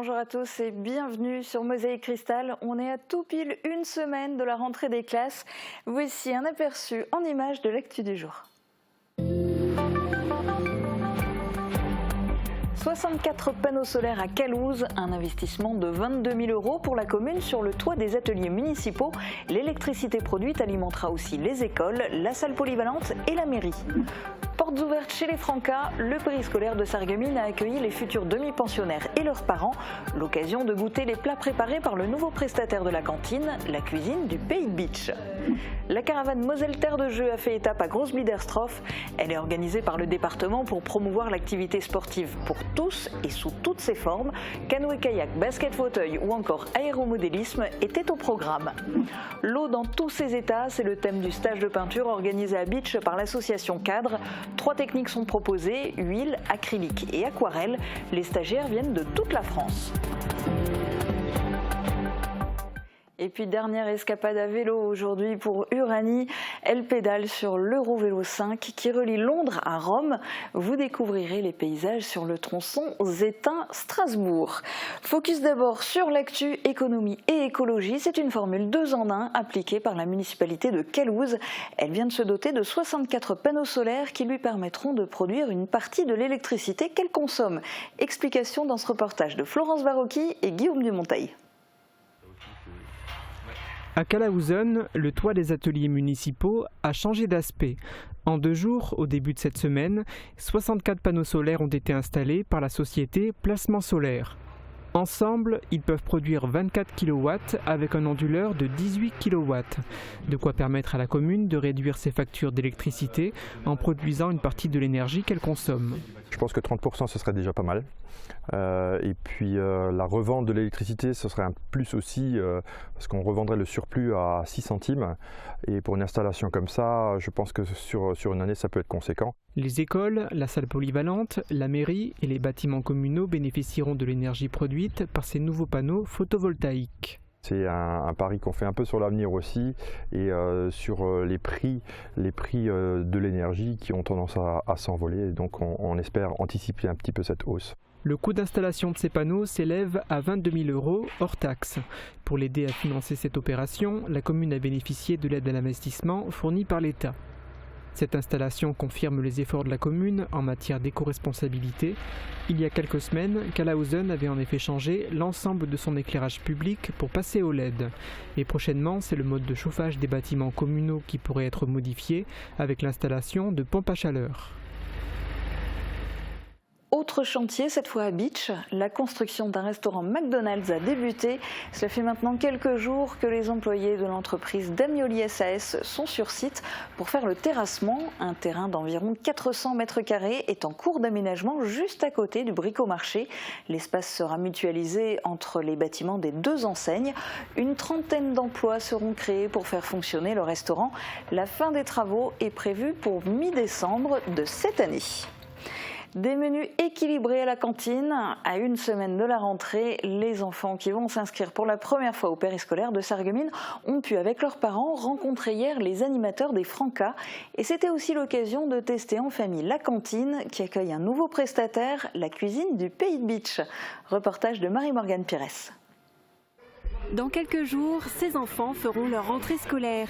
Bonjour à tous et bienvenue sur Mosaïque Cristal. On est à tout pile une semaine de la rentrée des classes. Voici un aperçu en images de l'actu du jour. 64 panneaux solaires à Calouze, un investissement de 22 000 € pour la commune sur le toit des ateliers municipaux. L'électricité produite alimentera aussi les écoles, la salle polyvalente et la mairie. Portes ouvertes chez les Francas, le périscolaire de Sarreguemines a accueilli les futurs demi-pensionnaires et leurs parents. L'occasion de goûter les plats préparés par le nouveau prestataire de la cantine, la cuisine du Pays de Beach. La caravane Moselle Terre de Jeux a fait étape à Grosse-Biederstroff. Elle est organisée par le département pour promouvoir l'activité sportive pour tous et sous toutes ses formes. Canoë-kayak, basket-fauteuil ou encore aéromodélisme étaient au programme. L'eau dans tous ses états, c'est le thème du stage de peinture organisé à Beach par l'association Cadre. 3 techniques sont proposées, huile, acrylique et aquarelle. Les stagiaires viennent de toute la France. Et puis dernière escapade à vélo aujourd'hui pour Uranie. Elle pédale sur l'Eurovélo 5 qui relie Londres à Rome. Vous découvrirez les paysages sur le tronçon Zétain-Strasbourg. Focus d'abord sur l'actu économie et écologie. C'est une formule 2 en 1 appliquée par la municipalité de Calouze. Elle vient de se doter de 64 panneaux solaires qui lui permettront de produire une partie de l'électricité qu'elle consomme. Explication dans ce reportage de Florence Barocchi et Guillaume Dumonteil. À Calouzen, le toit des ateliers municipaux a changé d'aspect. En 2 jours, au début de cette semaine, 64 panneaux solaires ont été installés par la société Placement Solaire. Ensemble, ils peuvent produire 24 kW avec un onduleur de 18 kW. De quoi permettre à la commune de réduire ses factures d'électricité en produisant une partie de l'énergie qu'elle consomme. Je pense que 30% ce serait déjà pas mal. Et puis la revente de l'électricité, ce serait un plus aussi, parce qu'on revendrait le surplus à 6 centimes. Et pour une installation comme ça, je pense que sur une année, ça peut être conséquent. Les écoles, la salle polyvalente, la mairie et les bâtiments communaux bénéficieront de l'énergie produite par ces nouveaux panneaux photovoltaïques. C'est un pari qu'on fait un peu sur l'avenir aussi et sur les prix de l'énergie qui ont tendance à s'envoler. Donc on espère anticiper un petit peu cette hausse. Le coût d'installation de ces panneaux s'élève à 22 000 € hors taxe. Pour l'aider à financer cette opération, la commune a bénéficié de l'aide à l'investissement fournie par l'État. Cette installation confirme les efforts de la commune en matière d'éco-responsabilité. Il y a quelques semaines, Calouzen avait en effet changé l'ensemble de son éclairage public pour passer au LED. Et prochainement, c'est le mode de chauffage des bâtiments communaux qui pourrait être modifié avec l'installation de pompes à chaleur. Autre chantier, cette fois à Beach, la construction d'un restaurant McDonald's a débuté. Cela fait maintenant quelques jours que les employés de l'entreprise Damioli SAS sont sur site pour faire le terrassement. Un terrain d'environ 400 mètres carrés est en cours d'aménagement juste à côté du bricomarché. L'espace sera mutualisé entre les bâtiments des 2 enseignes. Une trentaine d'emplois seront créés pour faire fonctionner le restaurant. La fin des travaux est prévue pour mi-décembre de cette année. Des menus équilibrés à la cantine. À une semaine de la rentrée, les enfants qui vont s'inscrire pour la première fois au périscolaire de Sarreguemines ont pu, avec leurs parents, rencontrer hier les animateurs des Francas. Et c'était aussi l'occasion de tester en famille la cantine qui accueille un nouveau prestataire, la cuisine du Pays de Beach. Reportage de Marie-Morgane Pires. Dans quelques jours, ces enfants feront leur rentrée scolaire.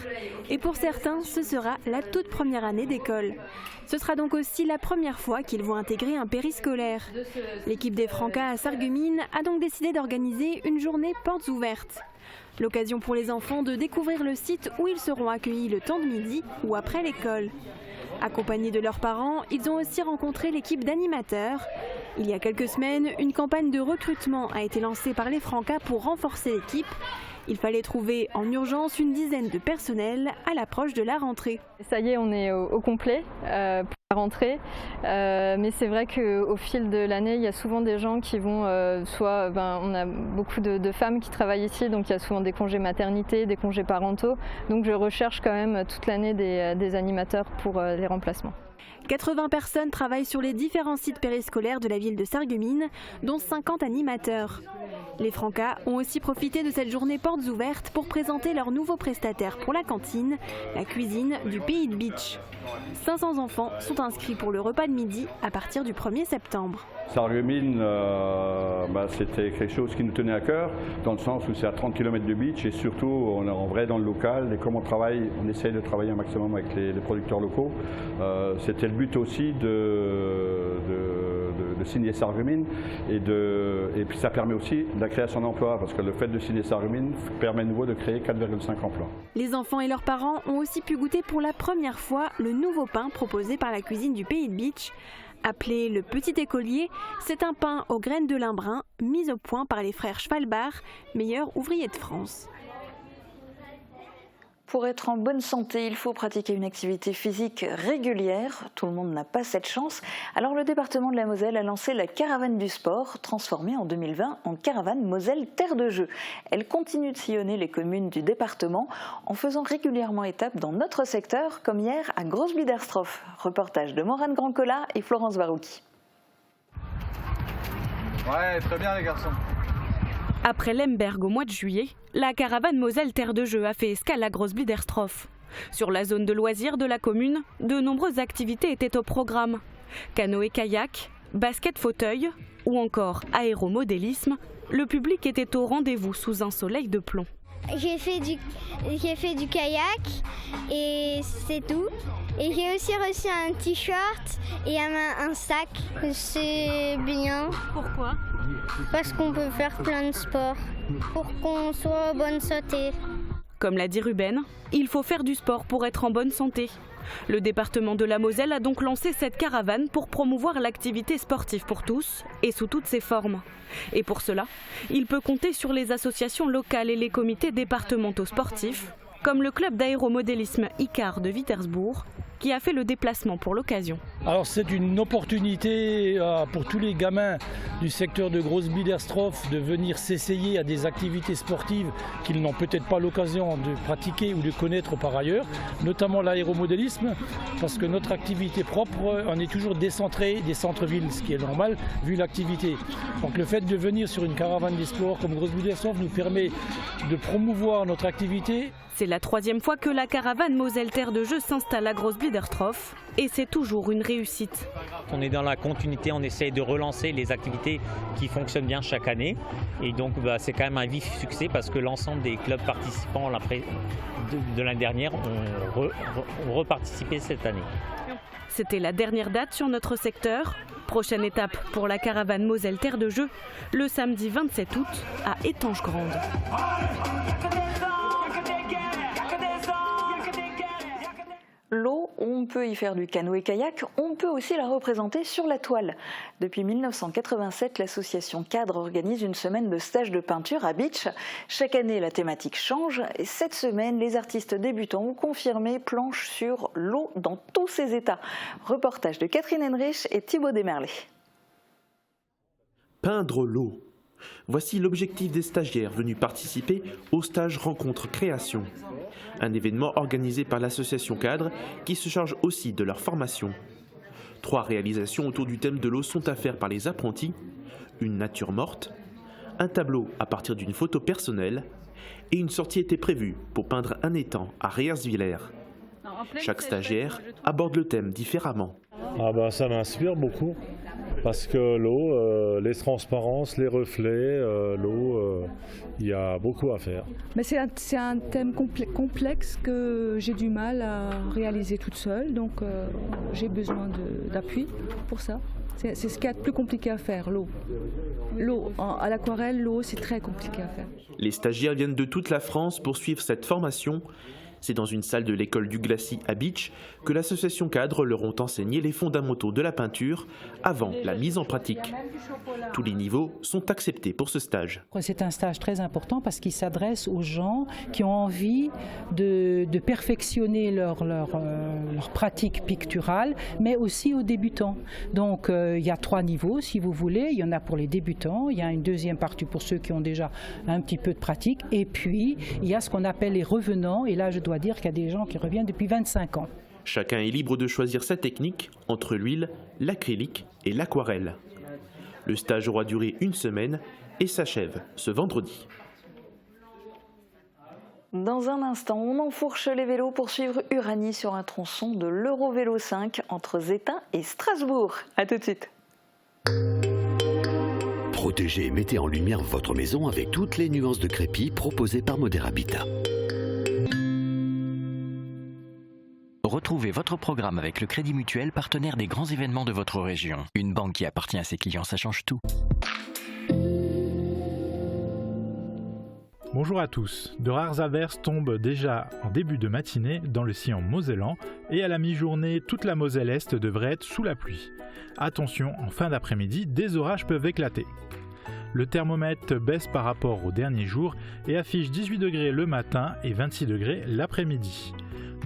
Et pour certains, ce sera la toute première année d'école. Ce sera donc aussi la première fois qu'ils vont intégrer un périscolaire. L'équipe des Francas à Sarreguemines a donc décidé d'organiser une journée portes ouvertes. L'occasion pour les enfants de découvrir le site où ils seront accueillis le temps de midi ou après l'école. Accompagnés de leurs parents, ils ont aussi rencontré l'équipe d'animateurs. Il y a quelques semaines, une campagne de recrutement a été lancée par les Francas pour renforcer l'équipe. Il fallait trouver en urgence une dizaine de personnels à l'approche de la rentrée. Ça y est, on est au complet pour la rentrée, mais c'est vrai qu'au fil de l'année, il y a souvent des gens qui vont, on a beaucoup de femmes qui travaillent ici, donc il y a souvent des congés maternité, des congés parentaux, donc je recherche quand même toute l'année des animateurs pour les remplacements. 80 personnes travaillent sur les différents sites périscolaires de la ville de Sarreguemines, dont 50 animateurs. Les Francas ont aussi profité de cette journée portes ouvertes pour présenter leur nouveau prestataire pour la cantine, la cuisine du Pays de Bitche. 500 enfants sont inscrits pour le repas de midi à partir du 1er septembre. Sarreguemines, c'était quelque chose qui nous tenait à cœur, dans le sens où c'est à 30 km de Bitche et surtout on est en vrai dans le local et comme on essaye de travailler un maximum avec les producteurs locaux. C'était le but aussi de signer Sarreguemines et puis ça permet aussi la création d'emplois parce que le fait de signer Sarreguemines permet à nouveau de créer 4,5 emplois. Les enfants et leurs parents ont aussi pu goûter pour la première fois le nouveau pain proposé par la cuisine du Pays de Bitche. Appelé le Petit Écolier, c'est un pain aux graines de lin brun mis au point par les frères Schwalbach, meilleurs ouvriers de France. Pour être en bonne santé, il faut pratiquer une activité physique régulière. Tout le monde n'a pas cette chance. Alors le département de la Moselle a lancé la caravane du sport, transformée en 2020 en caravane Moselle Terre de Jeux. Elle continue de sillonner les communes du département en faisant régulièrement étape dans notre secteur, comme hier à Grosse-Biederstroff. Reportage de Morane Grandcola et Florence Barouki. Ouais, très bien les garçons. Après Lemberg au mois de juillet, la caravane Moselle Terre de Jeux a fait escale à Grosse-Biederstroff. Sur la zone de loisirs de la commune, de nombreuses activités étaient au programme. Canoë-kayak, basket-fauteuil ou encore aéromodélisme, le public était au rendez-vous sous un soleil de plomb. J'ai fait du kayak et c'est tout. Et j'ai aussi reçu un t-shirt et un sac. C'est bien. Pourquoi ? Parce qu'on peut faire plein de sports pour qu'on soit en bonne santé. Comme l'a dit Ruben, il faut faire du sport pour être en bonne santé. Le département de la Moselle a donc lancé cette caravane pour promouvoir l'activité sportive pour tous et sous toutes ses formes. Et pour cela, il peut compter sur les associations locales et les comités départementaux sportifs, comme le club d'aéromodélisme ICAR de Wittersbourg, qui a fait le déplacement pour l'occasion. Alors c'est une opportunité pour tous les gamins du secteur de Grosse-Biederstroff de venir s'essayer à des activités sportives qu'ils n'ont peut-être pas l'occasion de pratiquer ou de connaître par ailleurs, notamment l'aéromodélisme, parce que notre activité propre, on est toujours décentré des centres-villes, ce qui est normal vu l'activité. Donc le fait de venir sur une caravane des sports comme Grosse-Biederstroff nous permet de promouvoir notre activité. C'est la 3e fois que la caravane Moselle Terre de Jeux s'installe à Grosse-Biederstroff et c'est toujours une réussite. On est dans la continuité, on essaye de relancer les activités qui fonctionnent bien chaque année et donc c'est quand même un vif succès parce que l'ensemble des clubs participants de l'année dernière ont reparticipé cette année. C'était la dernière date sur notre secteur. Prochaine étape pour la caravane Moselle Terre de Jeux, le samedi 27 août à Étanges-Grande. L'eau, on peut y faire du canoë-kayak, on peut aussi la représenter sur la toile. Depuis 1987, l'association Cadre organise une semaine de stage de peinture à Bitche. Chaque année, la thématique change et cette semaine, les artistes débutants ont confirmé planche sur l'eau dans tous ses états. Reportage de Catherine Henrich et Thibaut Desmerlet. Peindre l'eau. Voici l'objectif des stagiaires venus participer au stage Rencontre Création. Un événement organisé par l'association Cadre qui se charge aussi de leur formation. 3 réalisations autour du thème de l'eau sont à faire par les apprentis. Une nature morte, un tableau à partir d'une photo personnelle et une sortie était prévue pour peindre un étang à Reyerswiller. Chaque stagiaire aborde le thème différemment. Ça m'inspire beaucoup parce que l'eau, les transparences, les reflets, l'eau, il y a beaucoup à faire. Mais c'est un thème complexe que j'ai du mal à réaliser toute seule, donc j'ai besoin d'appui pour ça. C'est ce qu'il y a de plus compliqué à faire, l'eau. L'eau, à l'aquarelle, l'eau, c'est très compliqué à faire. Les stagiaires viennent de toute la France pour suivre cette formation. C'est dans une salle de l'école du Glacis à Bitche que l'association Cadre leur ont enseigné les fondamentaux de la peinture avant la mise en pratique. Tous les niveaux sont acceptés pour ce stage. C'est un stage très important parce qu'il s'adresse aux gens qui ont envie de perfectionner leur pratique picturale, mais aussi aux débutants. Donc il y a 3 niveaux si vous voulez. Il y en a pour les débutants, il y a une deuxième partie pour ceux qui ont déjà un petit peu de pratique, et puis il y a ce qu'on appelle les revenants, et là je dois dire qu'il y a des gens qui reviennent depuis 25 ans. Chacun est libre de choisir sa technique entre l'huile, l'acrylique et l'aquarelle. Le stage aura duré 1 semaine et s'achève ce vendredi. Dans un instant, on enfourche les vélos pour suivre Uranie sur un tronçon de l'Eurovélo 5 entre Zétain et Strasbourg. A tout de suite. Protégez et mettez en lumière votre maison avec toutes les nuances de crépi proposées par Moder Habitat. Retrouvez votre programme avec le Crédit Mutuel, partenaire des grands événements de votre région. Une banque qui appartient à ses clients, ça change tout. Bonjour à tous. De rares averses tombent déjà en début de matinée dans le sillon mosellan et à la mi-journée, toute la Moselle Est devrait être sous la pluie. Attention, en fin d'après-midi, des orages peuvent éclater. Le thermomètre baisse par rapport aux derniers jours et affiche 18 degrés le matin et 26 degrés l'après-midi.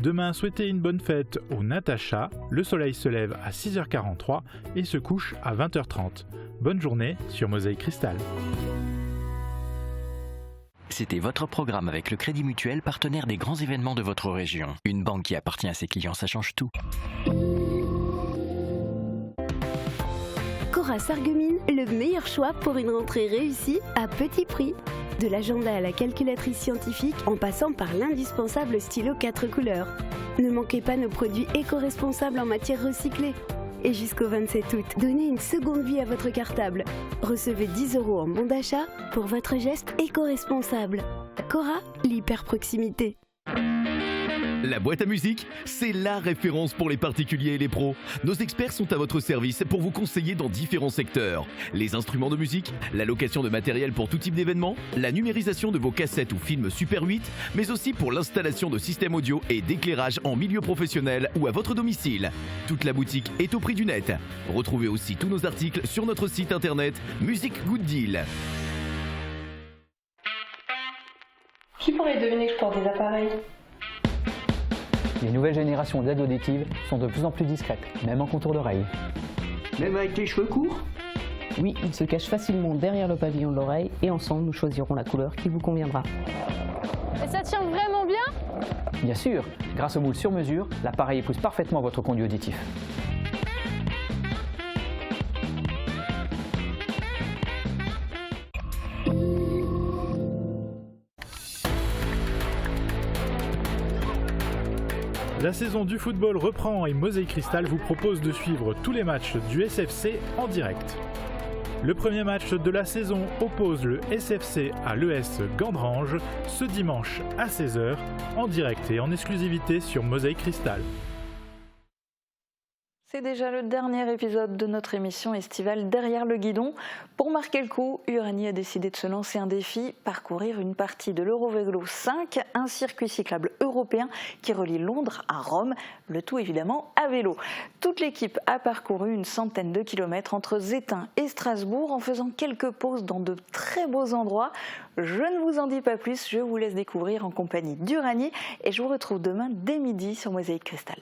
Demain, souhaitez une bonne fête au Natacha. Le soleil se lève à 6h43 et se couche à 20h30. Bonne journée sur Mosaïque Cristal. C'était votre programme avec le Crédit Mutuel, partenaire des grands événements de votre région. Une banque qui appartient à ses clients, ça change tout. Cora Sarreguemines, le meilleur choix pour une rentrée réussie à petit prix. De l'agenda à la calculatrice scientifique, en passant par l'indispensable stylo 4 couleurs. Ne manquez pas nos produits éco-responsables en matière recyclée. Et jusqu'au 27 août, donnez une seconde vie à votre cartable. Recevez 10 € en bon d'achat pour votre geste éco-responsable. Cora, l'hyper-proximité. La boîte à musique, c'est la référence pour les particuliers et les pros. Nos experts sont à votre service pour vous conseiller dans différents secteurs. Les instruments de musique, la location de matériel pour tout type d'événement, la numérisation de vos cassettes ou films Super 8, mais aussi pour l'installation de systèmes audio et d'éclairage en milieu professionnel ou à votre domicile. Toute la boutique est au prix du net. Retrouvez aussi tous nos articles sur notre site internet Music Good Deal. Qui pourrait devenir pour des appareils ? Les nouvelles générations d'aides auditives sont de plus en plus discrètes, même en contour d'oreille. Même avec les cheveux courts ? Oui, ils se cachent facilement derrière le pavillon de l'oreille et ensemble nous choisirons la couleur qui vous conviendra. Et ça tient vraiment bien ? Bien sûr, grâce au moule sur mesure, l'appareil épouse parfaitement votre conduit auditif. La saison du football reprend et Mosaïque Cristal vous propose de suivre tous les matchs du SFC en direct. Le premier match de la saison oppose le SFC à l'ES Gandrange ce dimanche à 16h en direct et en exclusivité sur Mosaïque Cristal. C'est déjà le dernier épisode de notre émission estivale Derrière le guidon. Pour marquer le coup, Uranie a décidé de se lancer un défi, parcourir une partie de l'Eurovélo 5, un circuit cyclable européen qui relie Londres à Rome, le tout évidemment à vélo. Toute l'équipe a parcouru une centaine de kilomètres entre Zétain et Strasbourg en faisant quelques pauses dans de très beaux endroits. Je ne vous en dis pas plus, je vous laisse découvrir en compagnie d'Uranie et je vous retrouve demain dès midi sur Mosaïque Cristal.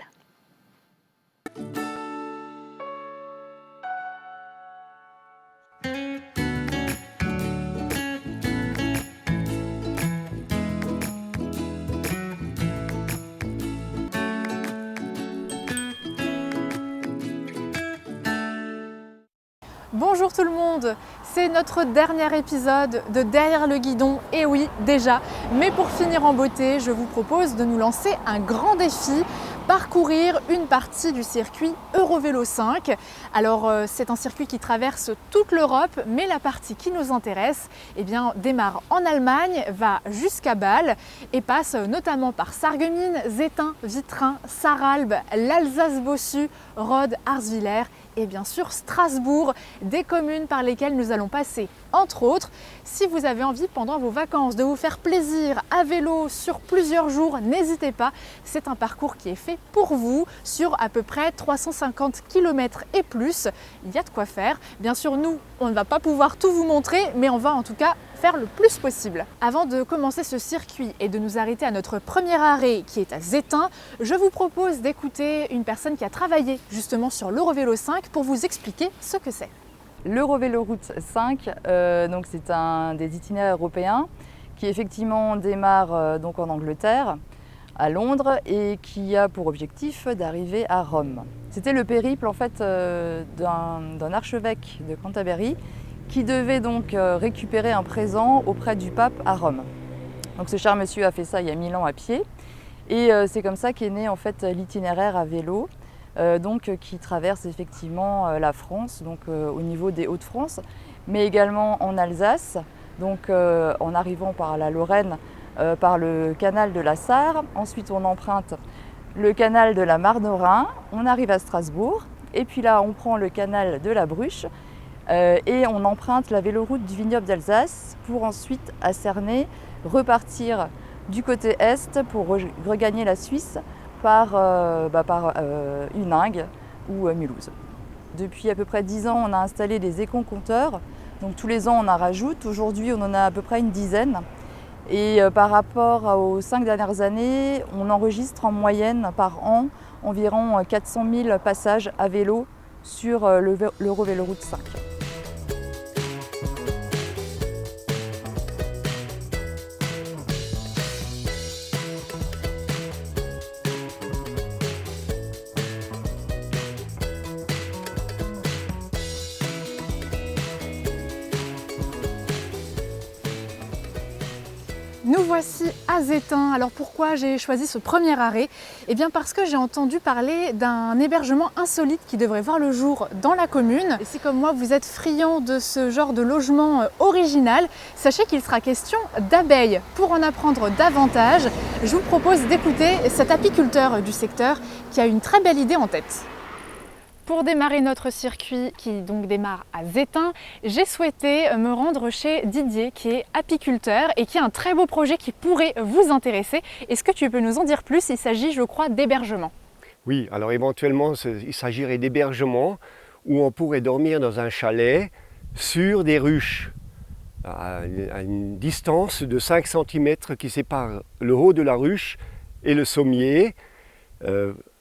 Bonjour tout le monde, c'est notre dernier épisode de Derrière le guidon, et oui déjà, mais pour finir en beauté, je vous propose de nous lancer un grand défi, parcourir une partie du circuit Eurovélo 5. Alors c'est un circuit qui traverse toute l'Europe, mais la partie qui nous intéresse démarre en Allemagne, va jusqu'à Bâle et passe notamment par Sarreguemines, Zétain, Vitrain, Sarralbe, l'Alsace-Bossu, Rhodes, Arswiller et bien sûr Strasbourg, des communes par lesquelles nous allons passer. Entre autres, si vous avez envie pendant vos vacances de vous faire plaisir à vélo sur plusieurs jours, n'hésitez pas, c'est un parcours qui est fait pour vous sur à peu près 350 km et plus. Il y a de quoi faire. Bien sûr, nous, on ne va pas pouvoir tout vous montrer, mais on va en tout cas faire le plus possible. Avant de commencer ce circuit et de nous arrêter à notre premier arrêt qui est à Zétain, je vous propose d'écouter une personne qui a travaillé justement sur l'Eurovélo 5 pour vous expliquer ce que c'est. L'Eurovélo Route 5, donc c'est un des itinéraires européens qui effectivement démarre donc en Angleterre. à Londres et qui a pour objectif d'arriver à Rome. C'était le périple en fait d'un archevêque de Canterbury qui devait donc récupérer un présent auprès du pape à Rome. Donc ce cher monsieur a fait ça il y a 1000 ans à pied et c'est comme ça qu'est né en fait l'itinéraire à vélo qui traverse effectivement la France, donc au niveau des Hauts-de-France, mais également en Alsace, donc en arrivant par la Lorraine, par le canal de la Sarre. Ensuite on emprunte le canal de la Marne au Rhin, on arrive à Strasbourg et puis là on prend le canal de la Bruche et on emprunte la véloroute du vignoble d'Alsace pour ensuite à Cernay repartir du côté est pour regagner la Suisse par Huningue ou Mulhouse. Depuis à peu près 10 ans, on a installé des écompteurs. Donc tous les ans, on en rajoute. Aujourd'hui, on en a à peu près une dizaine. Et par rapport aux 5 dernières années, on enregistre en moyenne par an environ 400 000 passages à vélo sur l'Eurovéloroute 5. Nous voici à Zétain. Alors pourquoi j'ai choisi ce premier arrêt? Eh bien parce que j'ai entendu parler d'un hébergement insolite qui devrait voir le jour dans la commune. Et si comme moi vous êtes friand de ce genre de logement original, sachez qu'il sera question d'abeilles. Pour en apprendre davantage, je vous propose d'écouter cet apiculteur du secteur qui a une très belle idée en tête. Pour démarrer notre circuit qui donc démarre à Zétain, j'ai souhaité me rendre chez Didier qui est apiculteur et qui a un très beau projet qui pourrait vous intéresser. Est-ce que tu peux nous en dire plus? Il s'agit, je crois, d'hébergement. Oui, alors éventuellement il s'agirait d'hébergement où on pourrait dormir dans un chalet sur des ruches à une distance de 5 cm qui sépare le haut de la ruche et le sommier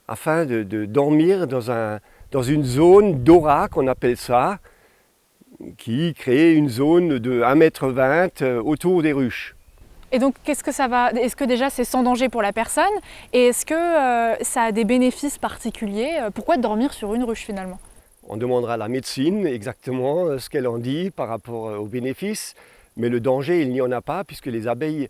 afin de dormir dans une zone d'aura, qu'on appelle ça, qui crée une zone de 1,20 m autour des ruches. Et donc, qu'est-ce que ça va? Est-ce que déjà c'est sans danger pour la personne? Et est-ce que ça a des bénéfices particuliers? Pourquoi dormir sur une ruche finalement? On demandera à la médecine exactement ce qu'elle en dit par rapport aux bénéfices. Mais le danger, il n'y en a pas puisque les abeilles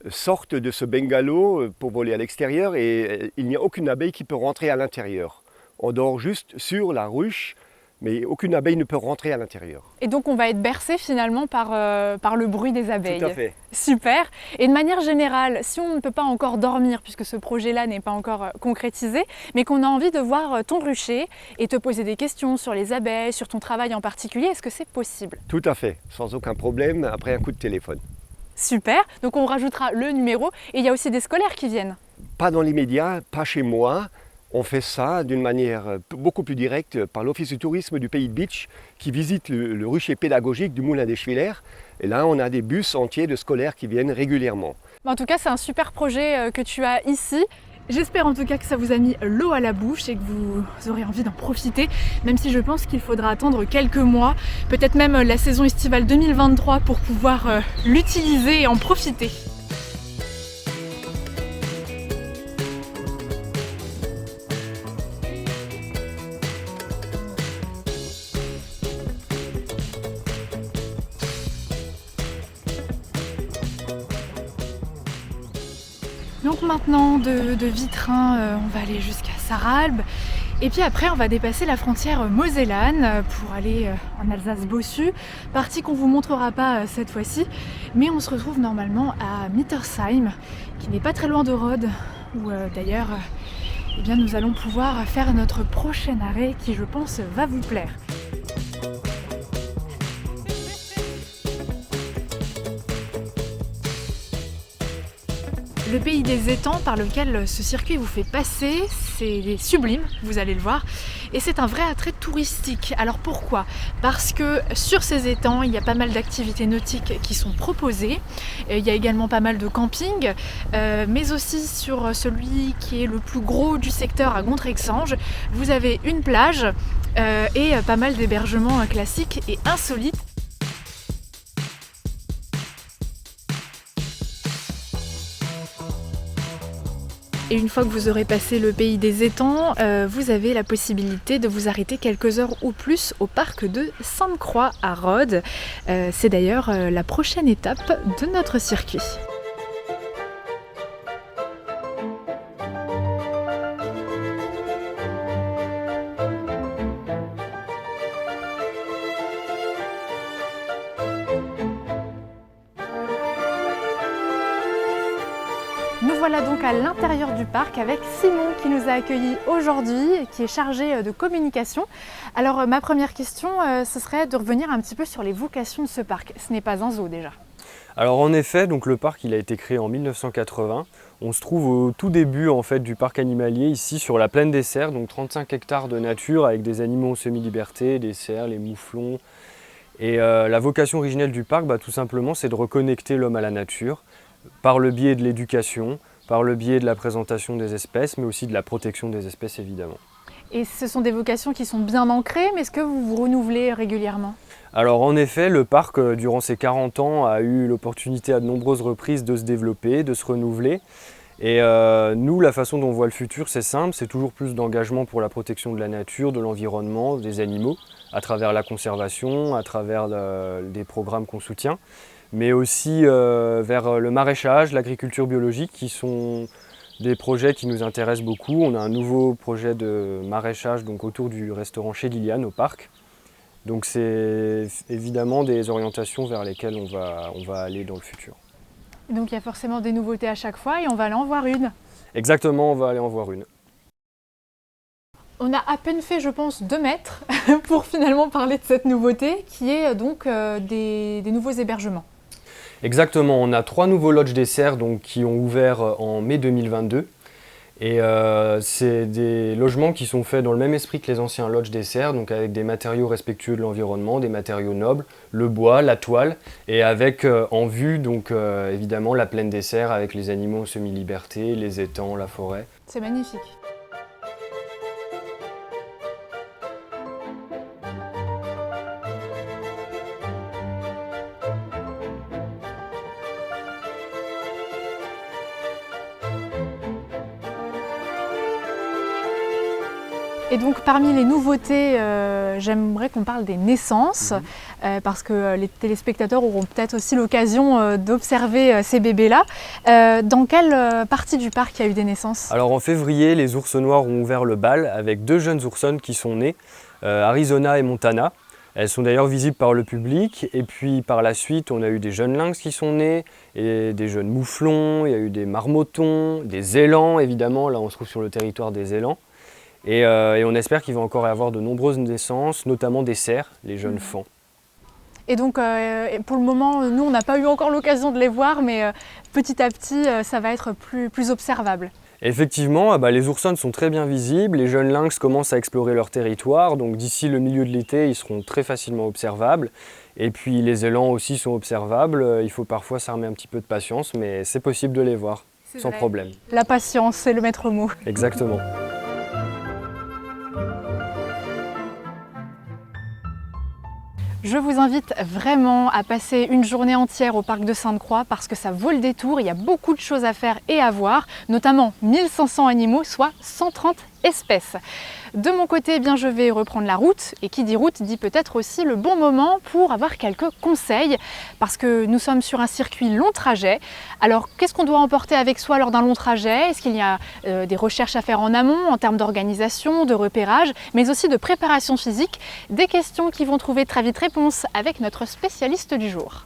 sortent de ce bungalow pour voler à l'extérieur et il n'y a aucune abeille qui peut rentrer à l'intérieur. On dort juste sur la ruche, mais aucune abeille ne peut rentrer à l'intérieur. Et donc on va être bercé finalement par le bruit des abeilles. Tout à fait. Super. Et de manière générale, si on ne peut pas encore dormir, puisque ce projet-là n'est pas encore concrétisé, mais qu'on a envie de voir ton rucher et te poser des questions sur les abeilles, sur ton travail en particulier, est-ce que c'est possible? Tout à fait, sans aucun problème, après un coup de téléphone. Super. Donc on rajoutera le numéro et il y a aussi des scolaires qui viennent. Pas dans l'immédiat, pas chez moi. On fait ça d'une manière beaucoup plus directe par l'Office du tourisme du Pays de Bitche qui visite le rucher pédagogique du Moulin des Schwiller. Et là, on a des bus entiers de scolaires qui viennent régulièrement. En tout cas, c'est un super projet que tu as ici. J'espère en tout cas que ça vous a mis l'eau à la bouche et que vous aurez envie d'en profiter, même si je pense qu'il faudra attendre quelques mois, peut-être même la saison estivale 2023 pour pouvoir l'utiliser et en profiter. Donc maintenant de Vitrain, on va aller jusqu'à Sarralbe et puis après on va dépasser la frontière mosellane pour aller en Alsace-Bossu, partie qu'on ne vous montrera pas cette fois-ci, mais on se retrouve normalement à Mittersheim qui n'est pas très loin de Rhodes où d'ailleurs eh bien, nous allons pouvoir faire notre prochain arrêt qui je pense va vous plaire. Le pays des étangs par lequel ce circuit vous fait passer, c'est sublime, vous allez le voir, et c'est un vrai attrait touristique. Alors pourquoi? Parce que sur ces étangs, il y a pas mal d'activités nautiques qui sont proposées, il y a également pas mal de camping, mais aussi sur celui qui est le plus gros du secteur à Gontrexange, vous avez une plage et pas mal d'hébergements classiques et insolites. Et une fois que vous aurez passé le pays des étangs, vous avez la possibilité de vous arrêter quelques heures ou plus au parc de Sainte-Croix à Rhodes. C'est d'ailleurs la prochaine étape de notre circuit. Nous voilà donc à l'intérieur du parc avec Simon qui nous a accueillis aujourd'hui, qui est chargé de communication. Alors ma première question, ce serait de revenir un petit peu sur les vocations de ce parc. Ce n'est pas un zoo déjà. Alors en effet, donc le parc il a été créé en 1980. On se trouve au tout début en fait du parc animalier ici sur la plaine des cerfs, donc 35 hectares de nature avec des animaux en semi-liberté, des cerfs, les mouflons. Et la vocation originelle du parc, tout simplement, c'est de reconnecter l'homme à la nature par le biais de l'éducation, par le biais de la présentation des espèces, mais aussi de la protection des espèces évidemment. Et ce sont des vocations qui sont bien ancrées, mais est-ce que vous vous renouvelez régulièrement ? Alors en effet, le parc, durant ses 40 ans, a eu l'opportunité à de nombreuses reprises de se développer, de se renouveler. Et nous, la façon dont on voit le futur, c'est simple, c'est toujours plus d'engagement pour la protection de la nature, de l'environnement, des animaux, à travers la conservation, à travers des programmes qu'on soutient, mais aussi vers le maraîchage, l'agriculture biologique, qui sont des projets qui nous intéressent beaucoup. On a un nouveau projet de maraîchage donc, autour du restaurant chez Liliane au parc. Donc c'est évidemment des orientations vers lesquelles on va aller dans le futur. Et donc il y a forcément des nouveautés à chaque fois et on va aller en voir une. Exactement, on va aller en voir une. On a à peine fait, je pense, 2 mètres pour finalement parler de cette nouveauté qui est donc des nouveaux hébergements. Exactement, on a 3 nouveaux lodges des cerfs donc, qui ont ouvert en mai 2022. Et c'est des logements qui sont faits dans le même esprit que les anciens lodges des cerfs, donc avec des matériaux respectueux de l'environnement, des matériaux nobles, le bois, la toile, et avec en vue donc évidemment la plaine des cerfs avec les animaux en semi-liberté, les étangs, la forêt. C'est magnifique. Et donc parmi les nouveautés, j'aimerais qu'on parle des naissances, parce que les téléspectateurs auront peut-être aussi l'occasion d'observer ces bébés-là. Dans quelle partie du parc il y a eu des naissances ? Alors en février, les ours noirs ont ouvert le bal avec 2 jeunes oursonnes qui sont nées, Arizona et Montana. Elles sont d'ailleurs visibles par le public, et puis par la suite on a eu des jeunes lynx qui sont nés, et des jeunes mouflons, il y a eu des marmotons, des élans évidemment, là on se trouve sur le territoire des élans. Et on espère qu'il va encore y avoir de nombreuses naissances, notamment des cerfs, les jeunes faons. Et donc pour le moment, nous on n'a pas eu encore l'occasion de les voir, mais petit à petit ça va être plus observable. Effectivement, les oursonnes sont très bien visibles, les jeunes lynx commencent à explorer leur territoire, donc d'ici le milieu de l'été ils seront très facilement observables. Et puis les élans aussi sont observables, il faut parfois s'armer un petit peu de patience, mais c'est possible de les voir sans problème. La patience, c'est le maître mot. Exactement. Je vous invite vraiment à passer une journée entière au parc de Sainte-Croix parce que ça vaut le détour, il y a beaucoup de choses à faire et à voir, notamment 1500 animaux, soit 130 espèces. De mon côté, je vais reprendre la route, et qui dit route dit peut-être aussi le bon moment pour avoir quelques conseils, parce que nous sommes sur un circuit long trajet. Alors qu'est-ce qu'on doit emporter avec soi lors d'un long trajet? Est-ce qu'il y a des recherches à faire en amont en termes d'organisation, de repérage, mais aussi de préparation physique? Des questions qui vont trouver très vite réponse avec notre spécialiste du jour.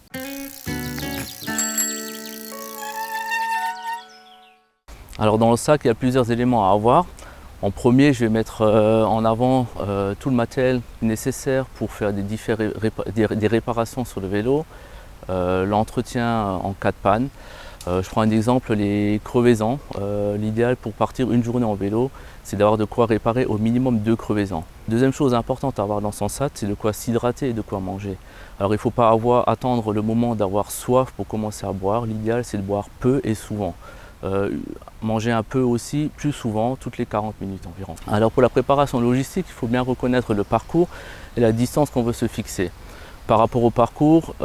Alors dans le sac, il y a plusieurs éléments à avoir. En premier, je vais mettre en avant tout le matériel nécessaire pour faire des réparations sur le vélo, l'entretien en cas de panne. Je prends un exemple, les crevaisons. L'idéal pour partir une journée en vélo, c'est d'avoir de quoi réparer au minimum 2 crevaisons. Deuxième chose importante à avoir dans son sac, c'est de quoi s'hydrater et de quoi manger. Alors il ne faut pas attendre le moment d'avoir soif pour commencer à boire. L'idéal, c'est de boire peu et souvent. Manger un peu aussi, plus souvent, toutes les 40 minutes environ. Alors pour la préparation logistique, il faut bien reconnaître le parcours et la distance qu'on veut se fixer. Par rapport au parcours,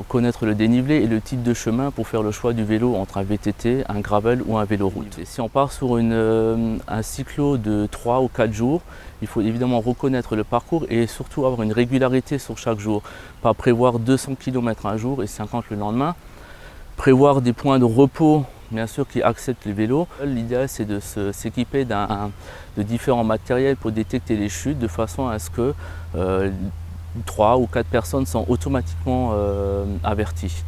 connaître le dénivelé et le type de chemin pour faire le choix du vélo entre un VTT, un gravel ou un vélo route. Et si on part sur un cyclo de 3 ou 4 jours, il faut évidemment reconnaître le parcours et surtout avoir une régularité sur chaque jour. Pas prévoir 200 km un jour et 50 le lendemain. Prévoir des points de repos, bien sûr, qui acceptent les vélos. L'idéal, c'est de s'équiper de différents matériels pour détecter les chutes de façon à ce que 3 ou 4 personnes sont automatiquement averties.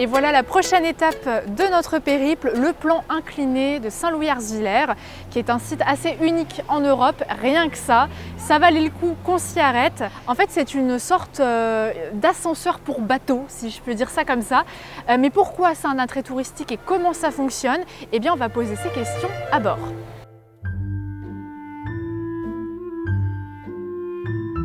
Et voilà la prochaine étape de notre périple, le plan incliné de Saint-Louis-Arzvillers, qui est un site assez unique en Europe, rien que ça valait le coup qu'on s'y arrête. En fait, c'est une sorte d'ascenseur pour bateau, si je peux dire ça comme ça. Mais pourquoi c'est un attrait touristique et comment ça fonctionne? Eh bien, on va poser ces questions à bord.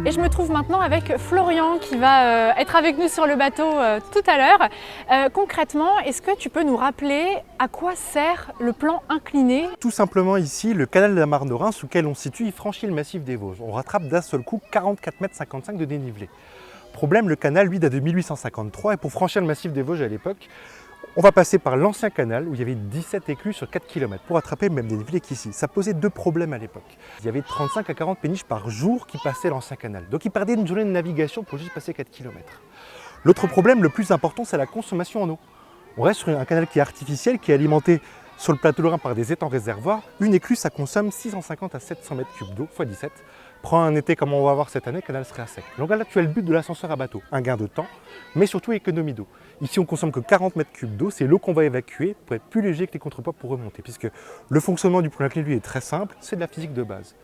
Et je me trouve maintenant avec Florian qui va être avec nous sur le bateau tout à l'heure. Concrètement, est-ce que tu peux nous rappeler à quoi sert le plan incliné? Tout simplement ici, le canal de la Mare de Reims, sous lequel on se situe, il franchit le massif des Vosges. On rattrape d'un seul coup 44,55 m de dénivelé. Problème, le canal, lui, date de 1853 et pour franchir le massif des Vosges à l'époque, on va passer par l'ancien canal où il y avait 17 écluses sur 4 km pour attraper le même dénivelé qu'ici. Ça posait deux problèmes à l'époque. Il y avait 35 à 40 péniches par jour qui passaient l'ancien canal. Donc ils perdaient une journée de navigation pour juste passer 4 km. L'autre problème, le plus important, c'est la consommation en eau. On reste sur un canal qui est artificiel, qui est alimenté sur le plateau lorrain par des étangs réservoirs. Une écluse, ça consomme 650 à 700 m3 d'eau, x 17. Prends un été comme on va voir cette année, le canal serait à sec. Donc là, tu as le but de l'ascenseur à bateau, un gain de temps, mais surtout économie d'eau. Ici, on consomme que 40 m3 d'eau, c'est l'eau qu'on va évacuer pour être plus léger que les contrepoids pour remonter, puisque le fonctionnement du plan incliné, lui, est très simple, c'est de la physique de base.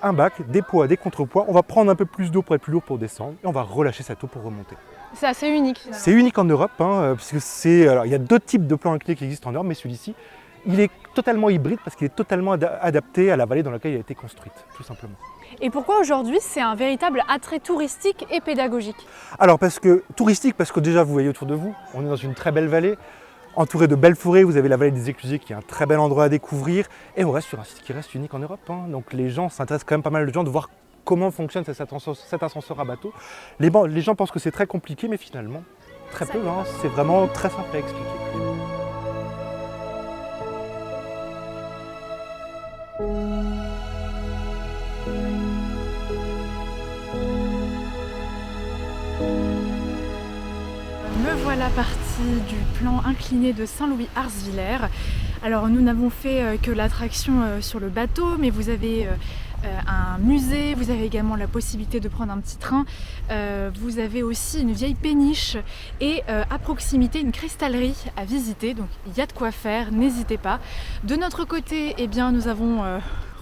Un bac, des poids, des contrepoids, on va prendre un peu plus d'eau pour être plus lourd pour descendre, et on va relâcher cette eau pour remonter. C'est assez unique. C'est unique en Europe, parce que alors, il y a d'autres types de plans inclinés qui existent en Europe, mais celui-ci, il est totalement hybride parce qu'il est totalement adapté à la vallée dans laquelle il a été construite, tout simplement. Et pourquoi aujourd'hui c'est un véritable attrait touristique et pédagogique? Alors touristique parce que déjà vous voyez autour de vous, on est dans une très belle vallée, entourée de belles forêts, vous avez la vallée des Éclusiers qui est un très bel endroit à découvrir et on reste sur un site qui reste unique en Europe. Donc les gens s'intéressent quand même pas mal de gens de voir comment fonctionne cet ascenseur à bateau. Les gens pensent que c'est très compliqué mais finalement très peu, c'est vraiment très simple à expliquer. Me voilà partie du plan incliné de Saint-Louis-Arzvillers. Alors nous n'avons fait que l'attraction sur le bateau, mais vous avez un musée, vous avez également la possibilité de prendre un petit train, vous avez aussi une vieille péniche et à proximité une cristallerie à visiter, donc il y a de quoi faire, n'hésitez pas. De notre côté, eh bien, nous avons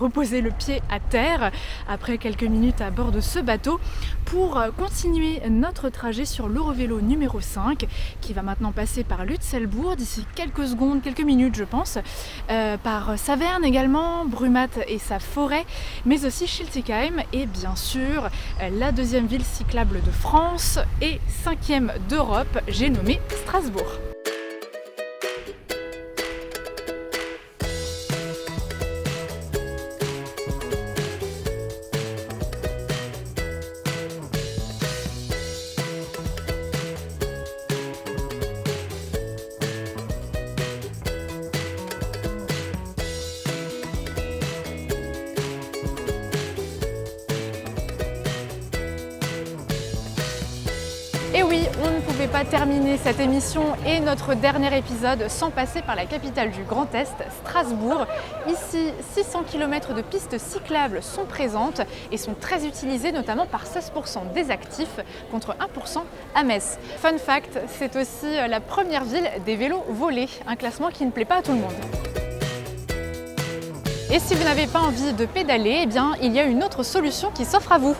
reposé le pied à terre après quelques minutes à bord de ce bateau pour continuer notre trajet sur l'Eurovélo numéro 5 qui va maintenant passer par Lutzelbourg d'ici quelques secondes, quelques minutes je pense, par Saverne également, Brumat et sa forêt, mais aussi Schiltigheim et bien sûr la deuxième ville cyclable de France et 5e d'Europe, j'ai nommé Strasbourg. Et oui, on ne pouvait pas terminer cette émission et notre dernier épisode sans passer par la capitale du Grand Est, Strasbourg. Ici, 600 km de pistes cyclables sont présentes et sont très utilisées, notamment par 16% des actifs contre 1% à Metz. Fun fact, c'est aussi la première ville des vélos volés, un classement qui ne plaît pas à tout le monde. Et si vous n'avez pas envie de pédaler, eh bien, il y a une autre solution qui s'offre à vous.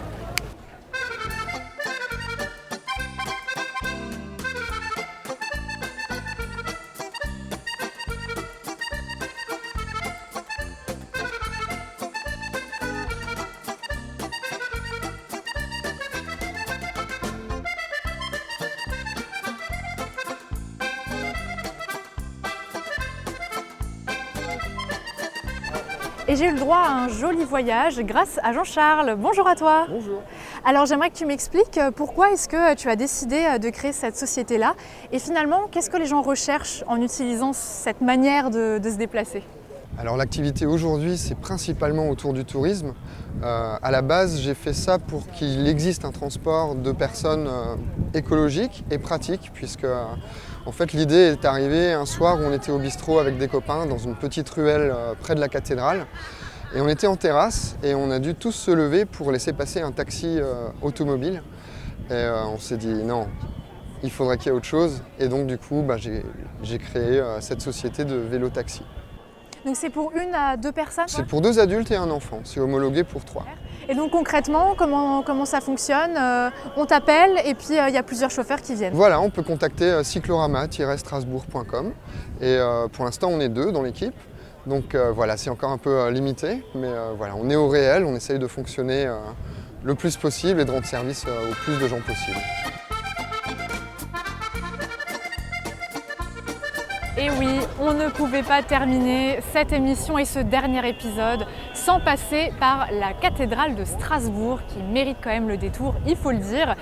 et j'ai eu le droit à un joli voyage grâce à Jean-Charles. Bonjour à toi. Bonjour. Alors j'aimerais que tu m'expliques pourquoi est-ce que tu as décidé de créer cette société-là et finalement qu'est-ce que les gens recherchent en utilisant cette manière de se déplacer? Alors l'activité aujourd'hui c'est principalement autour du tourisme. À la base j'ai fait ça pour qu'il existe un transport de personnes écologique et pratique puisque en fait l'idée est arrivée un soir où on était au bistrot avec des copains dans une petite ruelle près de la cathédrale et on était en terrasse et on a dû tous se lever pour laisser passer un taxi automobile et on s'est dit non, il faudrait qu'il y ait autre chose et donc du coup j'ai créé cette société de vélo-taxi. Donc c'est pour 1 à 2 personnes? C'est pour 2 adultes et un enfant, c'est homologué pour 3. Et donc concrètement, comment ça fonctionne? On t'appelle et puis il y a plusieurs chauffeurs qui viennent. Voilà, on peut contacter cyclorama-strasbourg.com et pour l'instant on est 2 dans l'équipe. Donc voilà, c'est encore un peu limité, mais voilà, on est au réel, on essaye de fonctionner le plus possible et de rendre service au plus de gens possible. Et oui, on ne pouvait pas terminer cette émission et ce dernier épisode sans passer par la cathédrale de Strasbourg qui mérite quand même le détour, il faut le dire.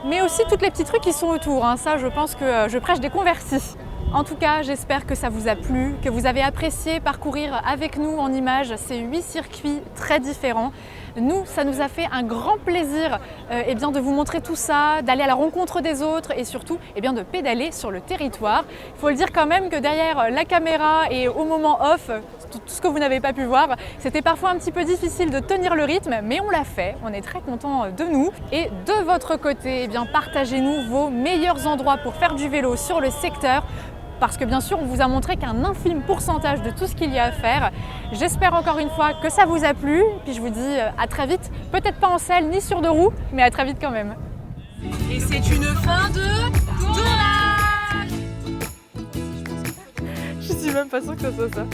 Mais aussi toutes les petites rues qui sont autour, hein. Ça je pense que je prêche des convertis. En tout cas, j'espère que ça vous a plu, que vous avez apprécié parcourir avec nous en images ces 8 circuits très différents. Nous, ça nous a fait un grand plaisir de vous montrer tout ça, d'aller à la rencontre des autres et surtout de pédaler sur le territoire. Il faut le dire quand même que derrière la caméra et au moment off, tout ce que vous n'avez pas pu voir, c'était parfois un petit peu difficile de tenir le rythme, mais on l'a fait, on est très contents de nous. Et de votre côté, partagez-nous vos meilleurs endroits pour faire du vélo sur le secteur. Parce que bien sûr, on vous a montré qu'un infime pourcentage de tout ce qu'il y a à faire. J'espère encore une fois que ça vous a plu. Puis je vous dis à très vite, peut-être pas en selle ni sur 2 roues, mais à très vite quand même. Et c'est une fin de tournage. Je suis même pas sûre que ça soit ça.